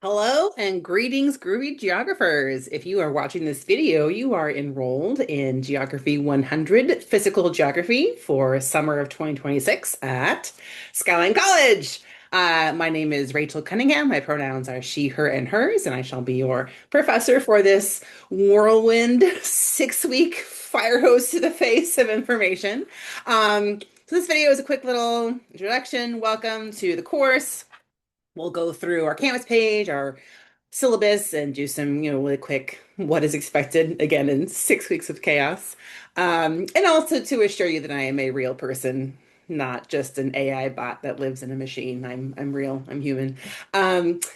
Hello and greetings, groovy geographers. If you are watching this video, you are enrolled in Geography 100 Physical Geography for summer of 2026 at Skyline College. My name is Rachel Cunningham. My pronouns are she, her, and hers, and I shall be your professor for this whirlwind 6 week fire hose to the face of information. So this video is a quick little introduction. Welcome to the course. We'll go through our Canvas page, our syllabus, and do some, really quick what is expected again in 6 weeks of chaos. And also to assure you that I am a real person, not just an AI bot that lives in a machine. I'm real. I'm human.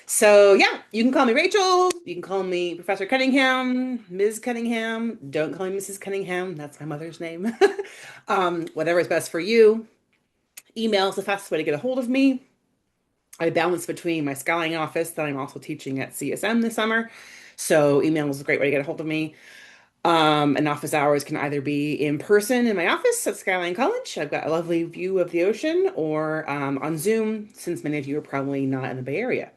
So yeah, you can call me Rachel. You can call me Professor Cunningham, Ms. Cunningham. Don't call me Mrs. Cunningham. That's my mother's name. Whatever is best for you. Email is the fastest way to get a hold of me. I balance between my Skyline office that I'm also teaching at CSM this summer. So email is a great way to get a hold of me. And office hours can either be in person in my office at Skyline College. I've got a lovely view of the ocean, or on Zoom, since many of you are probably not in the Bay Area.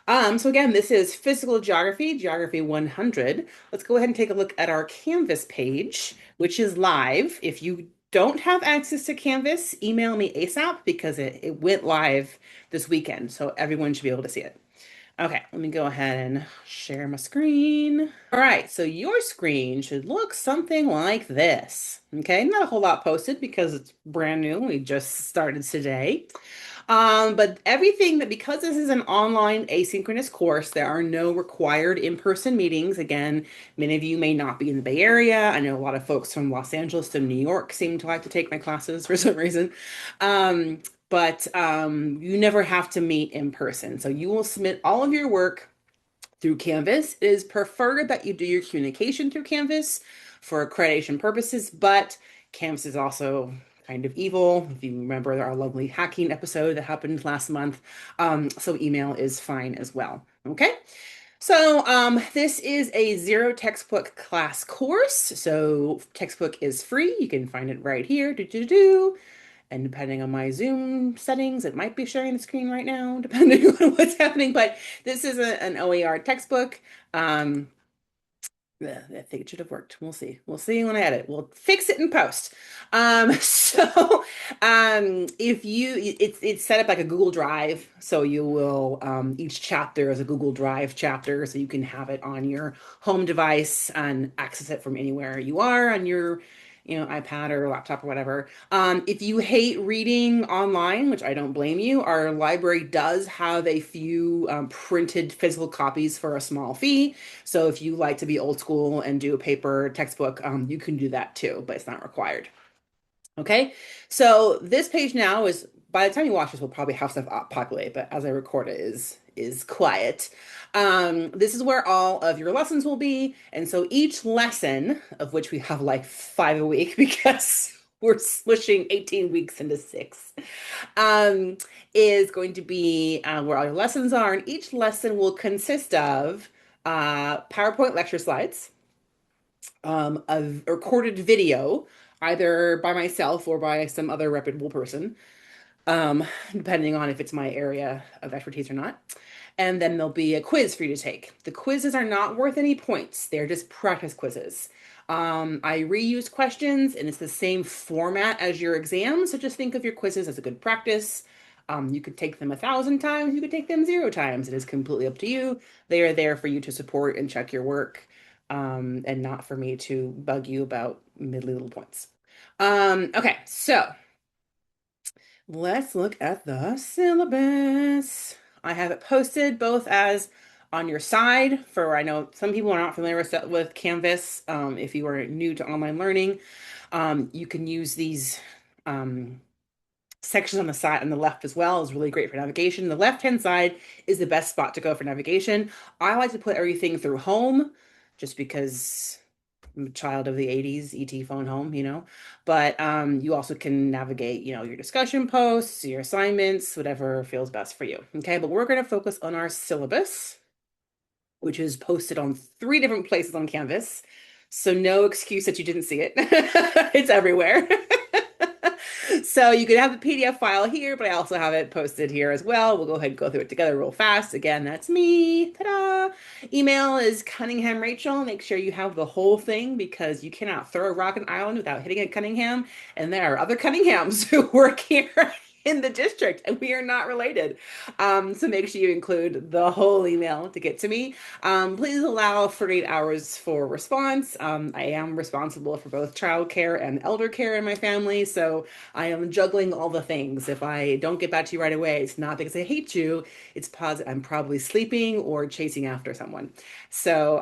So again, this is Physical Geography, Geography 100. Let's go ahead and take a look at our Canvas page, which is live. If you don't have access to Canvas, email me ASAP because it went live this weekend, so everyone should be able to see it. Okay, let me go ahead and share my screen. All right, so your screen should look something like this. Okay, not a whole lot posted because it's brand new. We just started today. But everything that, because this is an online asynchronous course, there are no required in-person meetings. Again, many of you may not be in the Bay Area. I know a lot of folks from Los Angeles and New York seem to like to take my classes for some reason. But you never have to meet in person. So you will submit all of your work through Canvas. It is preferred that you do your communication through Canvas for accreditation purposes, but Canvas is also kind of evil. If you remember our lovely hacking episode that happened last month, so email is fine as well. Okay. So this is a zero textbook class course. So textbook is free. You can find it right here. And depending on my Zoom settings, it might be sharing the screen right now, depending on what's happening. But this is an OER textbook. Um, yeah, I think it should have worked. We'll see. We'll see when I edit. We'll fix it in post. If it's set up like a Google Drive, so you will each chapter is a Google Drive chapter, so you can have it on your home device and access it from anywhere you are on your iPad or laptop or whatever. If you hate reading online, which I don't blame you, our library does have a few printed physical copies for a small fee. So if you like to be old school and do a paper textbook, you can do that too, but it's not required. Okay, so this page now is, by the time you watch this, we'll probably have stuff populate, but as I record it is quiet. This is where all of your lessons will be, and so each lesson, of which we have like 5 a week because we're smushing 18 weeks into six, um, is going to be where all your lessons are, and each lesson will consist of PowerPoint lecture slides, a recorded video, either by myself or by some other reputable person, depending on if it's my area of expertise or not. And then there'll be a quiz for you to take. The quizzes are not worth any points. They're just practice quizzes. I reuse questions and it's the same format as your exam. So just think of your quizzes as a good practice. You could take them 1,000 times. You could take them 0 times. It is completely up to you. They are there for you to support and check your work, and not for me to bug you about middly little points. Okay, so let's look at the syllabus. I have it posted both as on your side for, I know some people are not familiar with Canvas. If you are new to online learning, you can use these sections on the side on the left as well. Is really great for navigation. The left-hand side is the best spot to go for navigation. I like to put everything through home just because I'm a child of the 80s, ET phone home. But you also can navigate, your discussion posts, your assignments, whatever feels best for you. Okay, but we're going to focus on our syllabus, which is posted on 3 different places on Canvas. So no excuse that you didn't see it. It's everywhere. So you can have the PDF file here, but I also have it posted here as well. We'll go ahead and go through it together real fast. Again, that's me. Ta-da! Email is Cunningham Rachel. Make sure you have the whole thing because you cannot throw a rock in Ireland without hitting a Cunningham. And there are other Cunninghams who work here in the district, and we are not related. So make sure you include the whole email to get to me. Please allow 48 hours for response. I am responsible for both childcare and elder care in my family, so I am juggling all the things. If I don't get back to you right away, it's not because I hate you. It's because I'm probably sleeping or chasing after someone. So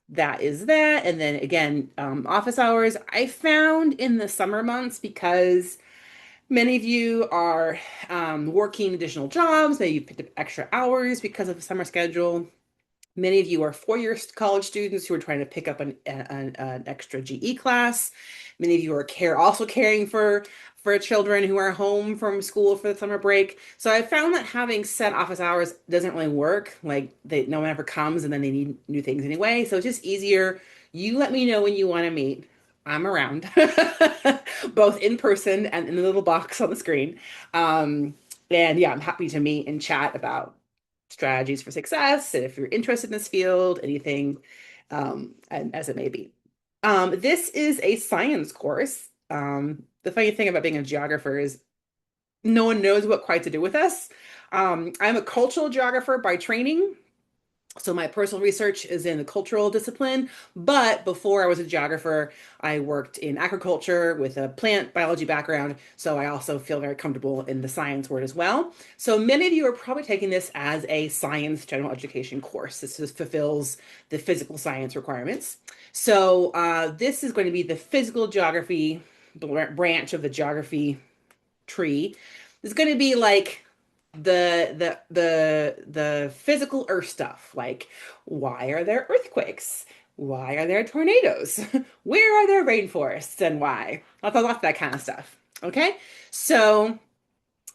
that is that. And then again, office hours I found in the summer months because many of you are working additional jobs, maybe you picked up extra hours because of the summer schedule. Many of you are four-year college students who are trying to pick up an extra GE class. Many of you are also caring for children who are home from school for the summer break. So I found that having set office hours doesn't really work. Like no one ever comes and then they need new things anyway. So it's just easier. You let me know when you want to meet. I'm around, both in person and in the little box on the screen. Um, and yeah, I'm happy to meet and chat about strategies for success, and if you're interested in this field, anything, and as it may be. This is a science course. The funny thing about being a geographer is no one knows what quite to do with us. I'm a cultural geographer by training. So my personal research is in the cultural discipline, but before I was a geographer, I worked in agriculture with a plant biology background. So I also feel very comfortable in the science word as well. So many of you are probably taking this as a science general education course. This just fulfills the physical science requirements. So this is going to be the physical geography branch of the geography tree. It's going to be like the physical earth stuff, like why are there earthquakes? Why are there tornadoes? Where are there rainforests and why? Lots of that kind of stuff. Okay, so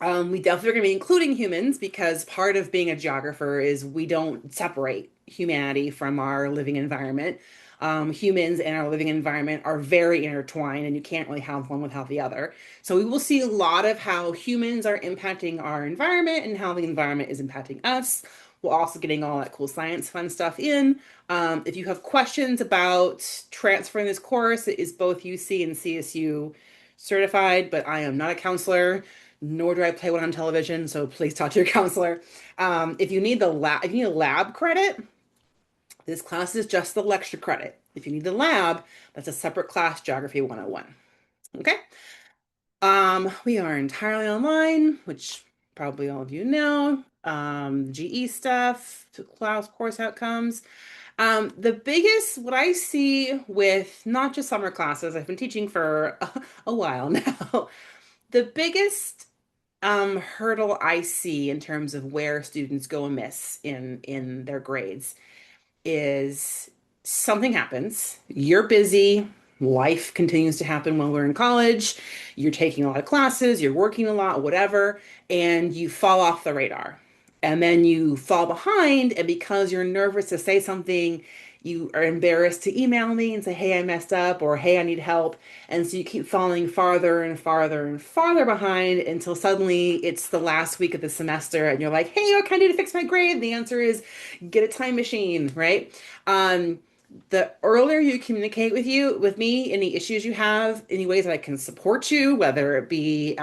we definitely are going to be including humans because part of being a geographer is we don't separate humanity from our living environment. Humans and our living environment are very intertwined, and you can't really have one without the other. So we will see a lot of how humans are impacting our environment and how the environment is impacting us. We're also getting all that cool science fun stuff in. If you have questions about transferring this course, it is both UC and CSU certified, but I am not a counselor, nor do I play one on television, so please talk to your counselor. If you need if you need a lab credit, this class is just the lecture credit. If you need the lab, that's a separate class, Geography 101. Okay. We are entirely online, which probably all of you know. GE stuff, to class course outcomes. The biggest, what I see with not just summer classes, I've been teaching for a while now. The biggest hurdle I see in terms of where students go amiss in their grades is something happens, you're busy, life continues to happen while we're in college, you're taking a lot of classes, you're working a lot, whatever, and you fall off the radar. And then you fall behind, and because you're nervous to say something, you are embarrassed to email me and say, hey, I messed up, or hey, I need help. And so you keep falling farther and farther and farther behind until suddenly it's the last week of the semester and you're like, hey, what can I do to fix my grade? The answer is get a time machine, right? Um, the earlier you communicate with me, any issues you have, any ways that I can support you, whether it be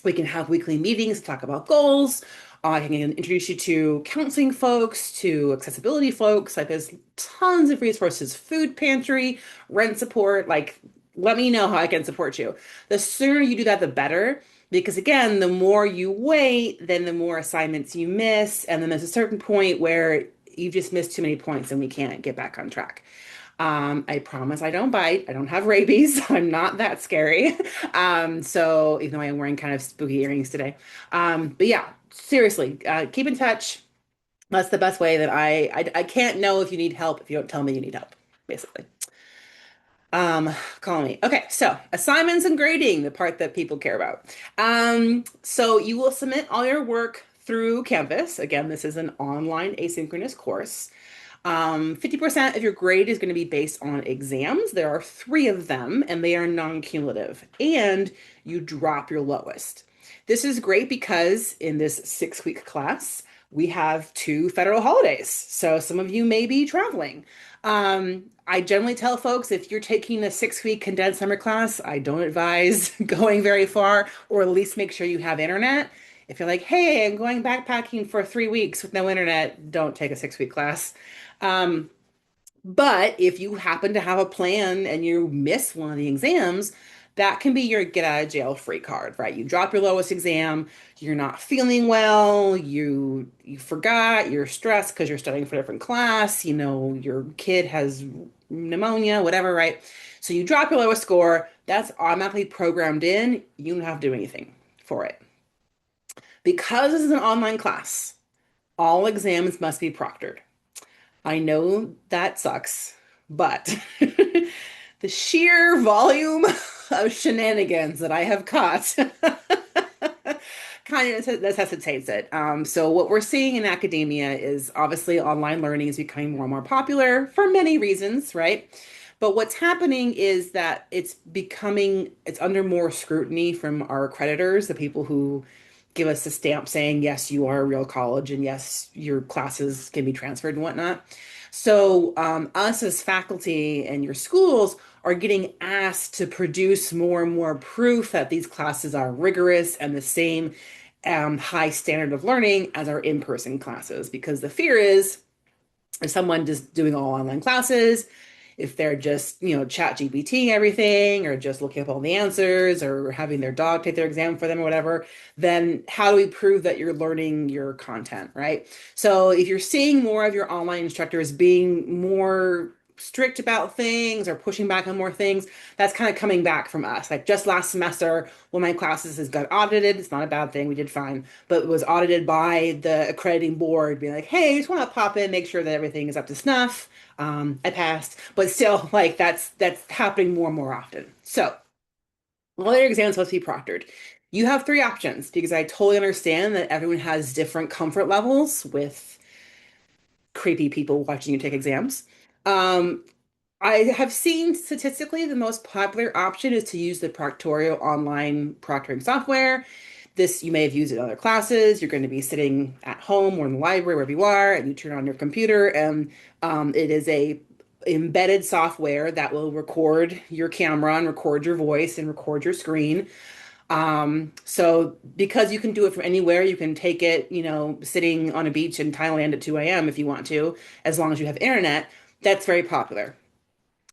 we can have weekly meetings to talk about goals. I can introduce you to counseling folks, to accessibility folks. Like there's tons of resources, food pantry, rent support. Like, let me know how I can support you. The sooner you do that, the better. Because again, the more you wait, then the more assignments you miss. And then there's a certain point where you just missed too many points and we can't get back on track. I promise I don't bite. I don't have rabies. I'm not that scary. So even though I am wearing kind of spooky earrings today. But yeah, seriously, keep in touch. That's the best way that I can't know if you need help if you don't tell me you need help, basically. Call me. Okay, so assignments and grading, the part that people care about. So you will submit all your work through Canvas. Again, this is an online asynchronous course. 50% of your grade is going to be based on exams. There are three of them, and they are non-cumulative. And you drop your lowest. This is great because in this 6-week class, we have two federal holidays. So some of you may be traveling. I generally tell folks if you're taking a 6-week condensed summer class, I don't advise going very far, or at least make sure you have internet. If you're like, hey, I'm going backpacking for 3 weeks with no internet, don't take a 6-week class. Um, but if you happen to have a plan and you miss one of the exams, that can be your get out of jail free card, right? You drop your lowest exam, you're not feeling well, you forgot, you're stressed because you're studying for a different class, your kid has pneumonia, whatever, right? So you drop your lowest score, that's automatically programmed in. You don't have to do anything for it. Because this is an online class, all exams must be proctored. I know that sucks, but the sheer volume of shenanigans that I have caught kind of necessitates it. So what we're seeing in academia is obviously online learning is becoming more and more popular for many reasons, right? But what's happening is that it's under more scrutiny from our accreditors, the people who give us a stamp saying, yes, you are a real college and yes, your classes can be transferred and whatnot. So, us as faculty and your schools are getting asked to produce more and more proof that these classes are rigorous and the same high standard of learning as our in-person classes. Because the fear is if someone just doing all online classes, if they're just, chat GPT everything or just looking up all the answers or having their dog take their exam for them or whatever, then how do we prove that you're learning your content, right? So if you're seeing more of your online instructors being more strict about things or pushing back on more things, that's kind of coming back from us. Like just last semester, one of my classes has got audited. It's not a bad thing. We did fine, but it was audited by the accrediting board, being like, "Hey, just want to pop in, make sure that everything is up to snuff." I passed, but still, like that's happening more and more often. So all your exams supposed to be proctored. You have three options because I totally understand that everyone has different comfort levels with creepy people watching you take exams. Um, I have seen statistically the most popular option is to use the Proctorio online proctoring software. This you may have used in other classes. You're going to be sitting at home or in the library, wherever you are, and you turn on your computer, and it is a embedded software that will record your camera and record your voice and record your screen. So because you can do it from anywhere, you can take it, sitting on a beach in Thailand at 2 a.m. if you want to, as long as you have internet. That's very popular.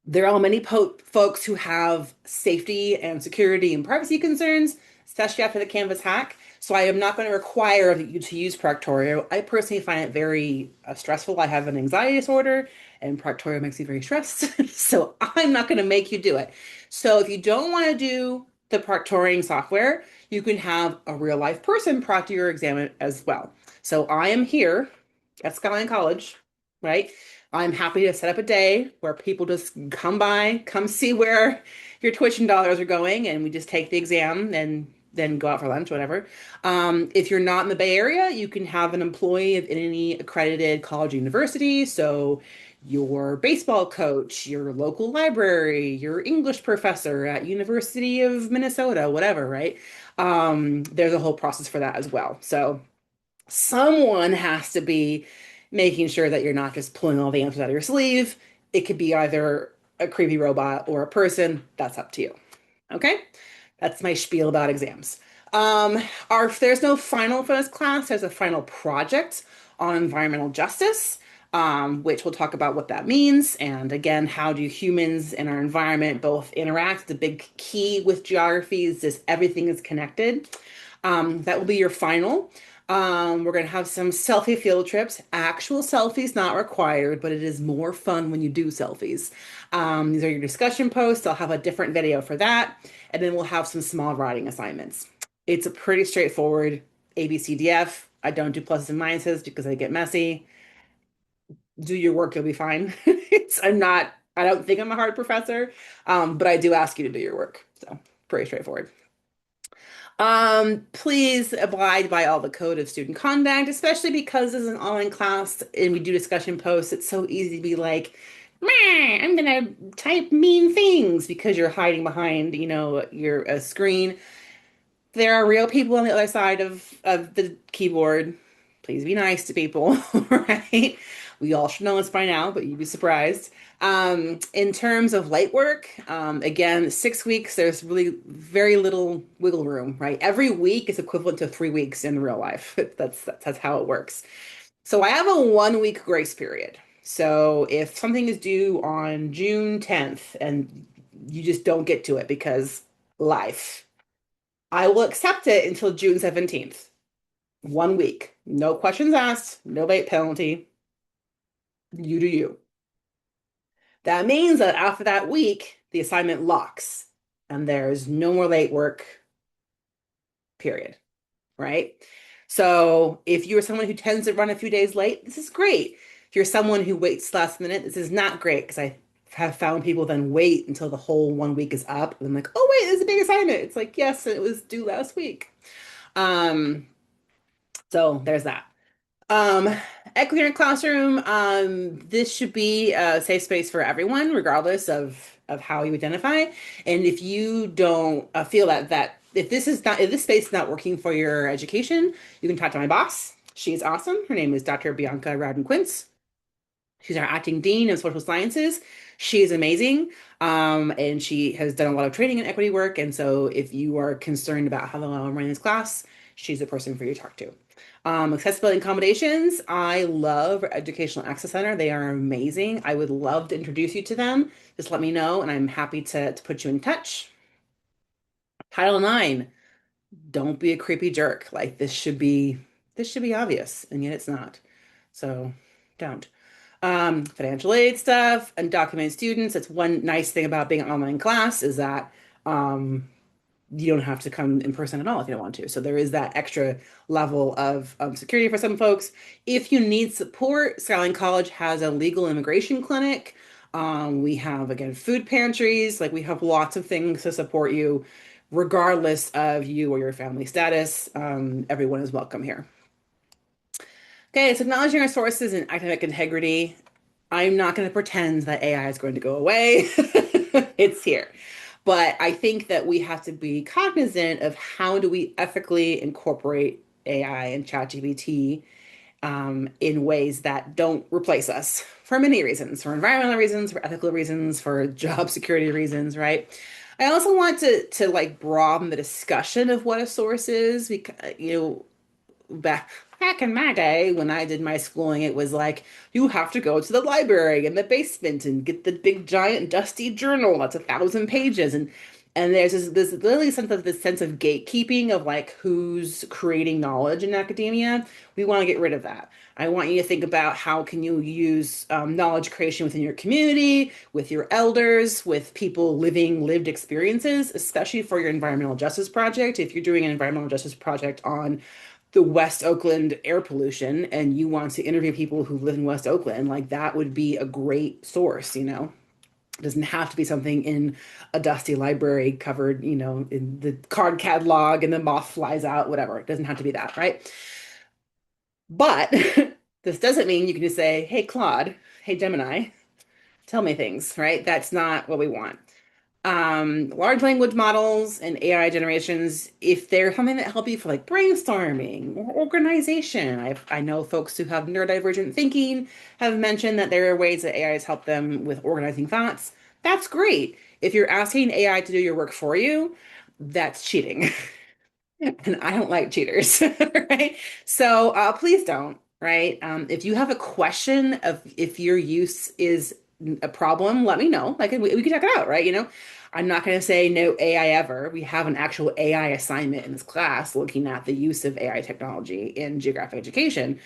There are many folks who have safety and security and privacy concerns, especially after the Canvas hack. So I am not going to require you to use Proctorio. I personally find it very stressful. I have an anxiety disorder, and Proctorio makes me very stressed. So I'm not going to make you do it. So if you don't want to do the proctoring software, you can have a real life person proctor your exam as well. So I am here at Skyline College, right? I'm happy to set up a day where people just come by, come see where your tuition dollars are going, and we just take the exam and then go out for lunch, whatever. If you're not in the Bay Area, you can have an employee of any accredited college or university. So your baseball coach, your local library, your English professor at University of Minnesota, whatever, right? There's a whole process for that as well. So someone has to be making sure that you're not just pulling all the answers out of your sleeve. It could be either a creepy robot or a person. That's up to you. Okay? That's my spiel about exams. There's no final for this class. There's a final project on environmental justice, which we'll talk about what that means. And again, how do humans and our environment both interact? The big key with geography is this everything is connected. That will be your final. We're going to have some selfie field trips. Actual selfies not required, but it is more fun when you do selfies. These are your discussion posts. I'll have a different video for that. And then we'll have some small writing assignments. It's a pretty straightforward ABCDF. I don't do pluses and minuses because they get messy. Do your work, you'll be fine. I don't think I'm a hard professor, but I do ask you to do your work. So pretty straightforward. Please abide by all the code of student conduct, especially because this is an online class and we do discussion posts. It's so easy to be like, "Meh, I'm gonna type mean things," because you're hiding behind, your a screen. There are real people on the other side of the keyboard. Please be nice to people, right? We all should know this by now, but you'd be surprised. In terms of light work, again, 6 weeks, there's really very little wiggle room, right? Every week is equivalent to 3 weeks in real life. That's how it works. So I have a 1 week grace period. So if something is due on June 10th and you just don't get to it because life, I will accept it until June 17th. 1 week. No questions asked, no late penalty. You do you. That means that after that week, the assignment locks and there's no more late work, period. Right? So if you're someone who tends to run a few days late, this is great. If you're someone who waits last minute, this is not great because I have found people then wait until the whole 1 week is up. And I'm like, oh, wait, this is a big assignment. It's like, yes, it was due last week. Um, so there's that. Um, Equity in classroom, this should be a safe space for everyone, regardless of how you identify. And if you don't feel that if this space is not working for your education, you can talk to my boss. She's awesome. Her name is Dr. Bianca Rowden Quince. She's our acting dean of social sciences. She is amazing. And she has done a lot of training in equity work. And so if you are concerned about how I'm running this class, she's the person for you to talk to. Accessibility and accommodations. I love Educational Access Center. They are amazing. I would love to introduce you to them. Just let me know, and I'm happy to put you in touch. Title IX. Don't be a creepy jerk. Like this should be obvious, and yet it's not. So don't. Financial aid stuff, undocumented students. That's one nice thing about being an online class is that you don't have to come in person at all if you don't want to. So there is that extra level of security for some folks. If you need support, Skyline College has a legal immigration clinic. We have, again, food pantries. Like we have lots of things to support you, regardless of you or your family status. Everyone is welcome here. Okay, so acknowledging our sources and academic integrity. I'm not going to pretend that AI is going to go away. It's here. But I think that we have to be cognizant of how do we ethically incorporate AI and ChatGPT in ways that don't replace us for many reasons, for environmental reasons, for ethical reasons, for job security reasons, right? I also want to like broaden the discussion of what a source is because back in my day when I did my schooling, it was like you have to go to the library in the basement and get the big giant dusty journal that's 1,000 pages and there's this literally sense of gatekeeping of like who's creating knowledge in academia. We want to get rid of that. I want you to think about how can you use knowledge creation within your community, with your elders, with people living lived experiences, especially for your environmental justice project. If you're doing an environmental justice project on the West Oakland air pollution and you want to interview people who live in West Oakland, like that would be a great source. It doesn't have to be something in a dusty library covered, in the card catalog and the moth flies out, whatever. It doesn't have to be that, right? But this doesn't mean you can just say, hey, Claude, hey, Gemini, tell me things, right? That's not what we want. Large language models and AI generations, if they're something that help you for like brainstorming or organization, I know folks who have neurodivergent thinking have mentioned that there are ways that AI has helped them with organizing thoughts. That's great. If you're asking AI to do your work for you, that's cheating. And I don't like cheaters, right? So please don't, right? If you have a question of if your use is a problem, let me know. Like we can check it out, right? I'm not going to say no AI ever. We have an actual AI assignment in this class looking at the use of AI technology in geographic education,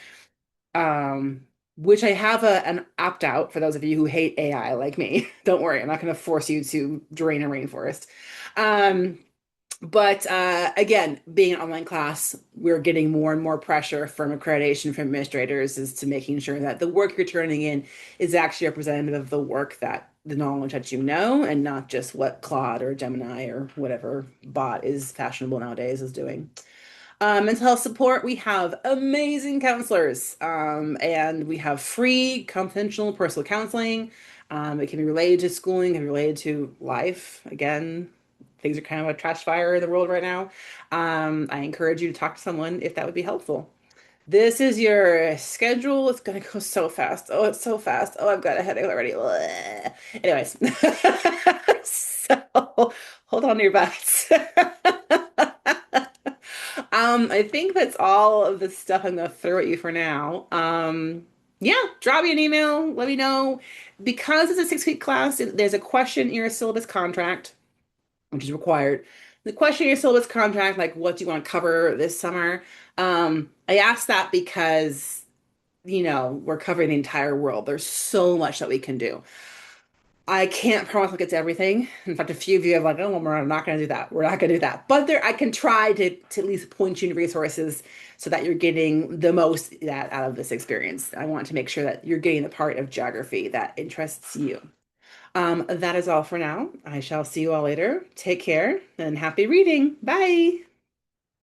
um, which I have an opt out for those of you who hate AI like me. Don't worry, I'm not going to force you to drain a rainforest. Um, but again, being an online class, we're getting more and more pressure from accreditation from administrators as to making sure that the work you're turning in is actually representative of the work that the knowledge that you know and not just what Claude or Gemini or whatever bot is fashionable nowadays is doing. Mental health support, we have amazing counselors, and we have free, confidential personal counseling. It can be related to schooling, it can be related to life. Again, things are kind of a trash fire in the world right now. I encourage you to talk to someone if that would be helpful. This is your schedule. It's gonna go so fast. Oh, it's so fast. Oh, I've got a headache already. Bleh. Anyways, so hold on to your butts. I think that's all of the stuff I'm gonna throw at you for now. Yeah, drop me an email. Let me know. Because it's a 6-week class, there's a question in your syllabus contract, which is required. The question in your syllabus contract, like what do you want to cover this summer? I asked that because, we're covering the entire world. There's so much that we can do. I can't promise I'll get to everything. In fact, a few of you have like, oh, well, we're not going to do that. We're not going to do that. But there, I can try to at least point you in resources so that you're getting the most that out of this experience. I want to make sure that you're getting the part of geography that interests you. That is all for now. I shall see you all later. Take care and happy reading. Bye.